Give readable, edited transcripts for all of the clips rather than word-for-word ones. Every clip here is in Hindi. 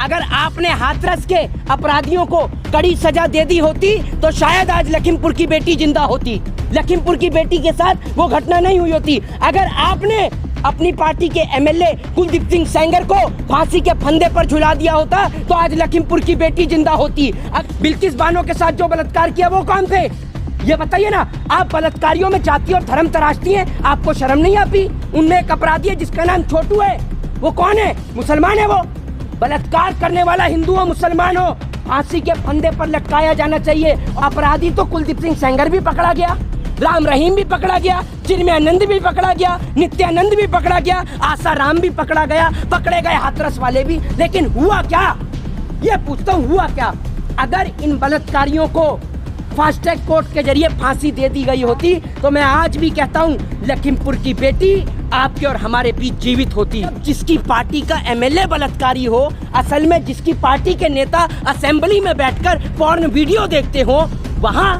अगर आपने हाथरस के अपराधियों को कड़ी सजा दे दी होती तो शायद आज लखीमपुर की बेटी जिंदा होती, लखीमपुर की बेटी के साथ वो घटना नहीं हुई होती। अगर आपने अपनी पार्टी के एमएलए कुलदीप सिंह सेंगर को फांसी के फंदे पर झुला दिया होता तो आज लखीमपुर की बेटी जिंदा होती। बिल्किस बानो के साथ जो बलात्कार किया वो कौन थे, ये बताइए ना। आप बलात्कारियों में जाति और धर्म तराशती हैं, आपको शर्म नहीं आती? उनमें एक अपराधी है जिसका नाम छोटू है, वो कौन है? मुसलमान है वो। बलात्कार करने वाला हिंदू हो मुसलमान हो, फांसी के फंदे पर लटकाया जाना चाहिए। अपराधी तो कुलदीप सिंह सेंगर भी पकड़ा गया, राम रहीम भी पकड़ा गया, चिन्मयानंद भी पकड़ा गया, नित्यानंद भी पकड़ा गया, आसाराम भी पकड़ा गया, पकड़े गए हाथरस वाले भी। लेकिन हुआ क्या, ये पूछता हूँ, हुआ क्या? अगर इन बलात्कारियों को फास्ट ट्रैक कोर्ट के जरिए फांसी दे दी गई होती तो मैं आज भी कहता हूँ लखीमपुर की बेटी आपके और हमारे बीच जीवित होती। जिसकी पार्टी का एमएलए बलात्कारी हो, असल में जिसकी पार्टी के नेता असेंबली में बैठकर पॉर्न वीडियो देखते हो, वहाँ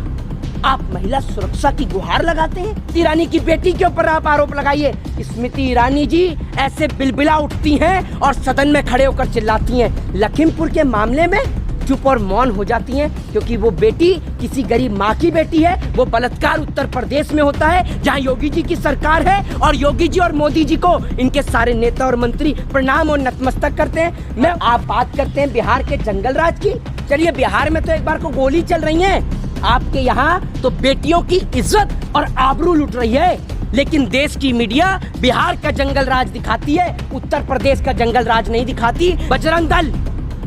आप महिला सुरक्षा की गुहार लगाते हैं। ईरानी की बेटी के ऊपर आप आरोप लगाइए। स्मृति ईरानी जी ऐसे बिलबिला उठती हैं और सदन में खड़े होकर चिल्लाती हैं। लखीमपुर के मामले में चुप और मौन हो जाती हैं क्योंकि वो बेटी किसी गरीब माँ की बेटी है। वो बलात्कार उत्तर प्रदेश में होता है जहाँ योगी जी की सरकार है और योगी जी और मोदी जी को इनके सारे नेता और मंत्री प्रणाम और नतमस्तक करते हैं। मैं आप बात करते हैं बिहार के जंगल राज की। चलिए, बिहार में तो एक बार को गोली चल रही है, आपके यहाँ तो बेटियों की इज्जत और आबरू लुट रही है। लेकिन देश की मीडिया बिहार का जंगल राज दिखाती है, उत्तर प्रदेश का जंगल राज नहीं दिखाती। बजरंग दल,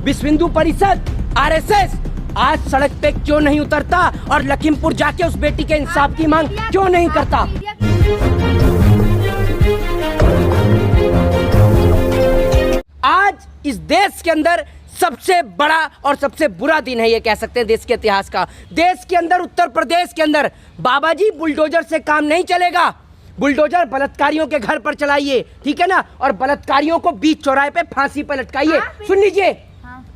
विश्व हिंदू परिषद, आरएसएस आज सड़क पे क्यों नहीं उतरता और लखीमपुर जाके उस बेटी के इंसाफ की मांग क्यों नहीं करता? आज इस देश के अंदर सबसे बड़ा और सबसे बुरा दिन है, ये कह सकते हैं देश के इतिहास का। देश के अंदर, उत्तर प्रदेश के अंदर बाबा जी बुलडोजर से काम नहीं चलेगा। बुलडोजर बलात्कारियों के घर पर चलाइए, ठीक है ना, और बलात्कारियों को बीच चौराहे पे फांसी पर लटकाइए। सुन लीजिए,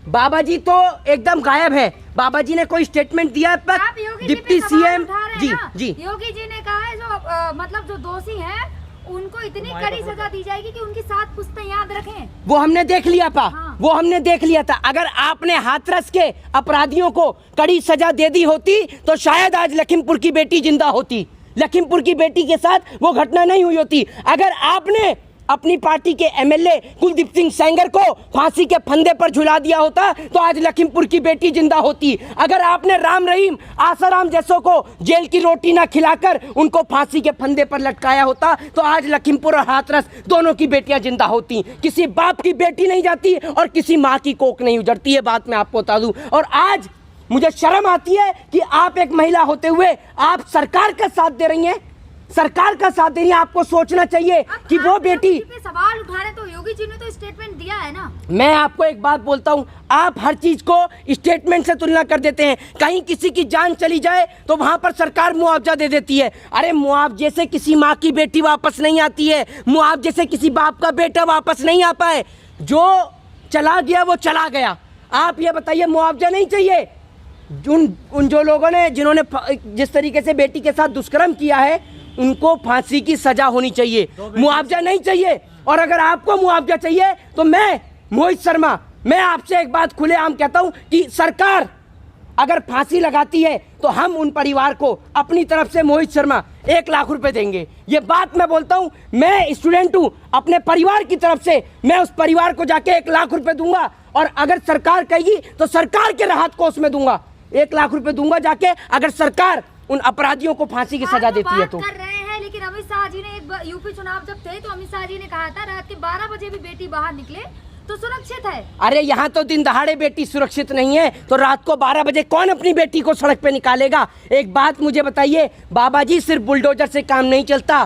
बाबा जी तो एकदम गायब है। बाबा जी ने कोई स्टेटमेंट दिया है पर डिप्टी सीएम जी योगी जी ने कहा है जो मतलब जो दोषी हैं उनको इतनी कड़ी सजा दी जाएगी कि उनकी 7 पुश्तें याद रखें। वो हमने देख लिया था। हाँ। वो हमने देख लिया था। अगर आपने हाथरस के अपराधियों को कड़ी सजा दे दी होती तो शायद आज लखीमपुर की बेटी जिंदा होती, लखीमपुर की बेटी के साथ वो घटना नहीं हुई होती। अगर आपने अपनी पार्टी के एमएलए कुलदीप सिंह सेंगर को फांसी के फंदे पर झुला दिया होता तो आज लखीमपुर की बेटी जिंदा होती। अगर आपने राम रहीम, आसाराम जैसों को जेल की रोटी ना खिलाकर उनको फांसी के फंदे पर लटकाया होता तो आज लखीमपुर और हाथरस दोनों की बेटियां जिंदा होती। किसी बाप की बेटी नहीं जाती और किसी माँ की कोख नहीं उजड़ती, है बात मैं आपको बता दूं। और आज मुझे शर्म आती है कि आप एक महिला होते हुए आप सरकार का साथ दे रही हैं, सरकार का साथ दे रही है। आपको सोचना चाहिए कि वो बेटी पे सवाल उठा रहे तो योगी जी ने तो स्टेटमेंट दिया है ना। मैं आपको एक बात बोलता हूँ, आप हर चीज को स्टेटमेंट से तुलना कर देते हैं। कहीं किसी की जान चली जाए तो वहां पर सरकार मुआवजा दे देती है। अरे मुआवजे से किसी माँ की बेटी वापस नहीं आती है, मुआवजे से किसी बाप का बेटा वापस नहीं आ पाए। जो चला गया वो चला गया। आप ये बताइए, मुआवजा नहीं चाहिए? उन जो लोगों ने, जिन्होंने जिस तरीके से बेटी के साथ दुष्कर्म किया है, उनको फांसी की सजा होनी चाहिए, मुआवजा नहीं चाहिए। और अगर आपको मुआवजा चाहिए तो मैं मोहित शर्मा, मैं आपसे एक बात खुलेआम कहता हूं कि सरकार अगर फांसी लगाती है तो हम उन परिवार को अपनी तरफ से, मोहित शर्मा, 1 लाख रुपए देंगे। ये बात मैं बोलता हूं, मैं स्टूडेंट हूं, अपने परिवार की तरफ से मैं उस परिवार को जाके 1 लाख रुपए दूंगा। और अगर सरकार कहेगी तो सरकार के राहत कोष में दूंगा, 1 लाख रुपए दूंगा जाके, अगर सरकार उन अपराधियों को फांसी की सजा देती है तो। कर रहे हैं, लेकिन अमित शाह जी ने एक यूपी चुनाव जब थे तो अमित शाह जी ने कहा था रात के 12 बजे भी बेटी बाहर निकले तो सुरक्षित है। अरे यहाँ तो दिन दहाड़े बेटी सुरक्षित नहीं है तो रात को 12 बजे कौन अपनी बेटी को सड़क पे निकालेगा? एक बात मुझे बताइए, बाबा जी सिर्फ बुलडोजर से काम नहीं चलता।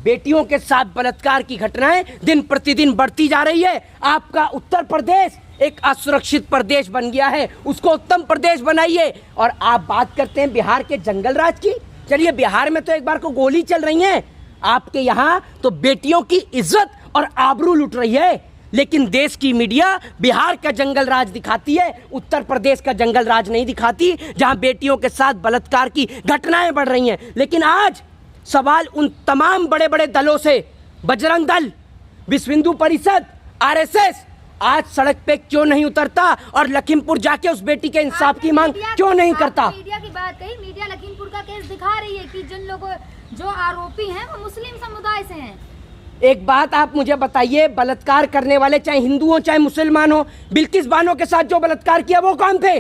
बेटियों के साथ बलात्कार की घटनाएं दिन प्रतिदिन बढ़ती जा रही है। आपका उत्तर प्रदेश एक असुरक्षित प्रदेश बन गया है, उसको उत्तम प्रदेश बनाइए। और आप बात करते हैं बिहार के जंगल राज की। चलिए, बिहार में तो एक बार को गोली चल रही है, आपके यहाँ तो बेटियों की इज्जत और आबरू लुट रही है। लेकिन देश की मीडिया बिहार का जंगल राज दिखाती है, उत्तर प्रदेश का जंगल राज नहीं दिखाती, जहां बेटियों के साथ बलात्कार की घटनाएं बढ़ रही हैं। लेकिन आज सवाल उन तमाम बड़े बड़े दलों से, बजरंग दल, विश्व हिंदू परिषद, आरएसएस आज सड़क पे क्यों नहीं उतरता और लखीमपुर जाके उस बेटी के इंसाफ की मांग क्यों नहीं करता? मीडिया की बात कही, मीडिया लखीमपुर का केस दिखा रही है कि जिन लोगों जो आरोपी हैं वो मुस्लिम समुदाय से हैं। एक बात आप मुझे बताइए, बलात्कार करने वाले चाहे हिंदू हो चाहे मुसलमान हो, बिल्किस बानो के साथ जो बलात्कार किया वो कौन थे?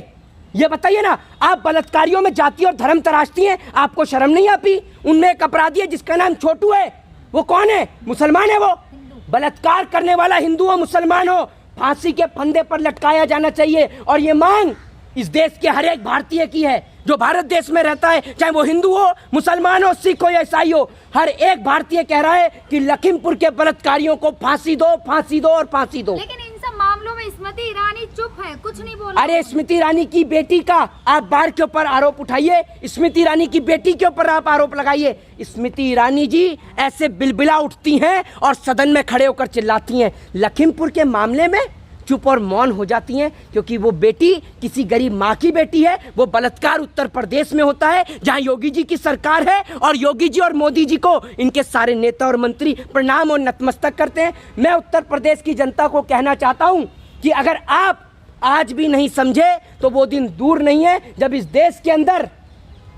ये बताइए ना। आप बलात्कारियों में जाति और धर्म तराशती हैं, आपको शर्म नहीं आती? उनमें एक अपराधी है जिसका नाम छोटू है, वो कौन है? मुसलमान है वो। बलात्कार करने वाला हिंदू हो मुसलमान हो, फांसी के फंदे पर लटकाया जाना चाहिए। और ये मांग इस देश के हर एक भारतीय की है जो भारत देश में रहता है, चाहे वो हिंदू हो, मुसलमान हो, सिख हो या ईसाई हो। हर एक भारतीय कह रहा है कि लखीमपुर के बलात्कारियों को फांसी दो, फांसी दो और फांसी दो। लेकिन इन सब मामलों में स्मृति ईरानी चुप है, कुछ नहीं बोल रही। अरे स्मृति ईरानी की बेटी का आप बार के ऊपर आरोप उठाइए, स्मृति ईरानी की बेटी के ऊपर आप आरोप लगाइए। स्मृति ईरानी जी ऐसे बिलबिला उठती हैं और सदन में खड़े होकर चिल्लाती हैं। लखीमपुर के मामले में चुप और मौन हो जाती हैं क्योंकि वो बेटी किसी गरीब माँ की बेटी है। वो बलात्कार उत्तर प्रदेश में होता है जहां योगी जी की सरकार है, और योगी जी और मोदी जी को इनके सारे नेता और मंत्री प्रणाम और नतमस्तक करते हैं। मैं उत्तर प्रदेश की जनता को कहना चाहता हूं कि अगर आप आज भी नहीं समझे तो वो दिन दूर नहीं है जब इस देश के अंदर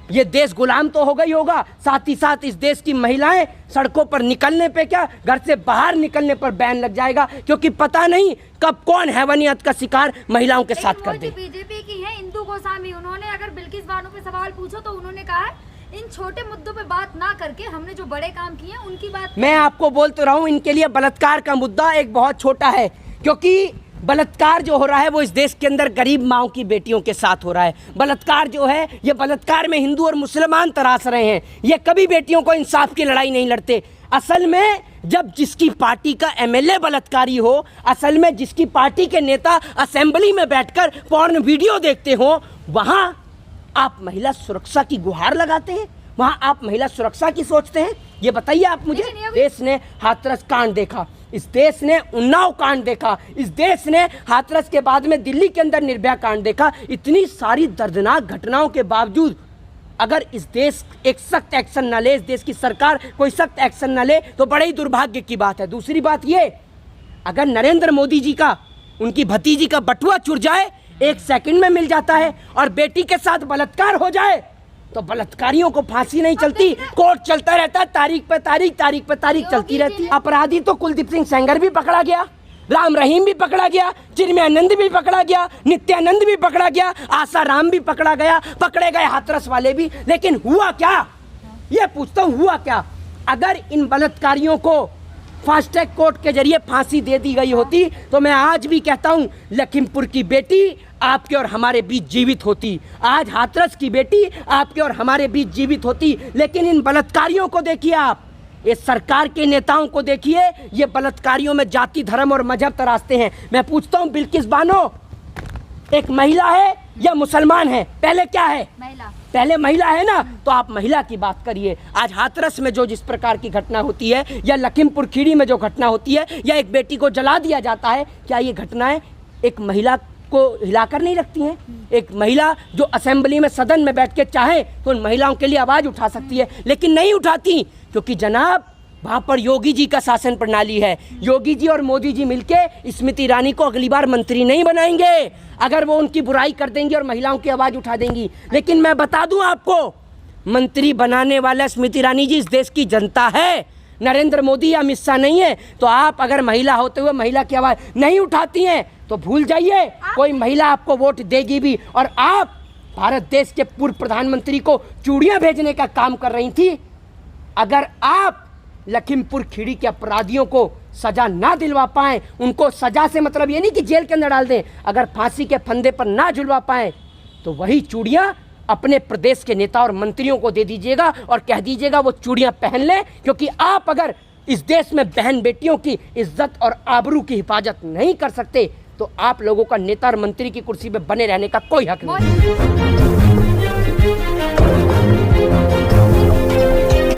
ये देश गुलाम तो हो गई होगा, साथ ही साथ इस देश की महिलाएं सड़कों पर निकलने पे क्या, घर से बाहर निकलने पर बैन लग जाएगा, क्योंकि पता नहीं कब कौन हैवानियत का शिकार महिलाओं के साथ कर दे। बीजेपी की है इंदु गोस्वामी, उन्होंने अगर बिल्किस बानो पे सवाल पूछो तो उन्होंने कहा इन छोटे मुद्दों पे बात ना करके हमने जो बड़े काम किए हैं उनकी बात। मैं आपको बोल तो रहा हूँ, इनके लिए बलात्कार का मुद्दा एक बहुत छोटा है, क्योंकि बलात्कार जो हो रहा है वो इस देश के अंदर गरीब माओं की बेटियों के साथ हो रहा है। बलात्कार जो है ये बलात्कार में हिंदू और मुसलमान तराश रहे हैं। ये कभी बेटियों को इंसाफ की लड़ाई नहीं लड़ते। असल में जब जिसकी पार्टी का एमएलए बलात्कारी हो, असल में जिसकी पार्टी के नेता असेंबली में बैठकर पॉर्न वीडियो देखते हो, वहां आप महिला सुरक्षा की गुहार लगाते हैं, वहां आप महिला सुरक्षा की सोचते हैं। ये बताइए आप मुझे। देश ने हाथरस कांड देखा, इस देश ने उन्नाव कांड देखा, इस देश ने हाथरस के बाद में दिल्ली के अंदर निर्भया कांड देखा। इतनी सारी दर्दनाक घटनाओं के बावजूद अगर इस देश एक सख्त एक्शन न ले, इस देश की सरकार कोई सख्त एक्शन न ले, तो बड़े ही दुर्भाग्य की बात है। दूसरी बात ये, अगर नरेंद्र मोदी जी का, उनकी भतीजी का बटुआ चुर जाए, 1 सेकंड में मिल जाता है, और बेटी के साथ बलात्कार हो जाए तो बलात्कारियों को फांसी नहीं चलती, कोर्ट चलता रहता, तारीख पे तारीख चलती रहती। अपराधी तो कुलदीप सिंह सेंगर भी पकड़ा गया, राम रहीम भी पकड़ा गया, चिन्मयानंद भी पकड़ा गया, नित्यानंद भी पकड़ा गया, आसाराम भी पकड़ा गया, पकड़े गए हाथरस वाले भी। लेकिन हुआ क्या, ये पूछता हूँ, हुआ क्या? अगर इन बलात्कारियों को फास्ट ट्रैक कोर्ट के जरिए फांसी दे दी गई होती तो मैं आज भी कहता हूं लखीमपुर की बेटी आपके और हमारे बीच जीवित होती, आज हाथरस की बेटी आपके और हमारे बीच जीवित होती। लेकिन इन बलात्कारियों को देखिए आप, ये सरकार के नेताओं को देखिए, ये बलात्कारियों में जाति धर्म और मजहब तराशते हैं। मैं पूछता हूं बिल्किस बानो एक महिला है या मुसलमान है? पहले क्या है? महिला। पहले महिला है ना, तो आप महिला की बात करिए। आज हाथरस में जो जिस प्रकार की घटना होती है, या लखीमपुर खीरी में जो घटना होती है, या एक बेटी को जला दिया जाता है, क्या ये घटनाएं एक महिला को हिलाकर नहीं रखती हैं? एक महिला जो असेंबली में सदन में बैठ के चाहे तो उन महिलाओं के लिए आवाज उठा सकती है, लेकिन नहीं उठाती, क्योंकि जनाब वहां पर योगी जी का शासन प्रणाली है। योगी जी और मोदी जी मिलके स्मृति ईरानी को अगली बार मंत्री नहीं बनाएंगे अगर वो उनकी बुराई कर देंगी और महिलाओं की आवाज उठा देंगी। लेकिन मैं बता दूं आपको, मंत्री बनाने वाला स्मृति ईरानी जी इस देश की जनता है, नरेंद्र मोदी या अमित शाह नहीं है। तो आप अगर महिला होते हुए महिला की आवाज नहीं उठाती हैं तो भूल जाइए, कोई महिला आपको वोट देगी भी। और आप भारत देश के पूर्व प्रधानमंत्री को चूड़ियां भेजने का काम कर रही थी। अगर आप लखीमपुर खीरी के अपराधियों को सजा ना दिलवा पाए, उनको सजा से मतलब ये नहीं कि जेल के अंदर डाल दें, अगर फांसी के फंदे पर ना झुलवा पाए तो वही चूड़ियां अपने प्रदेश के नेता और मंत्रियों को दे दीजिएगा और कह दीजिएगा वो चूड़ियां पहन लें, क्योंकि आप अगर इस देश में बहन बेटियों की इज्जत और आबरू की हिफाजत नहीं कर सकते तो आप लोगों का नेता और मंत्री की कुर्सी पे बने रहने का कोई हक नहीं।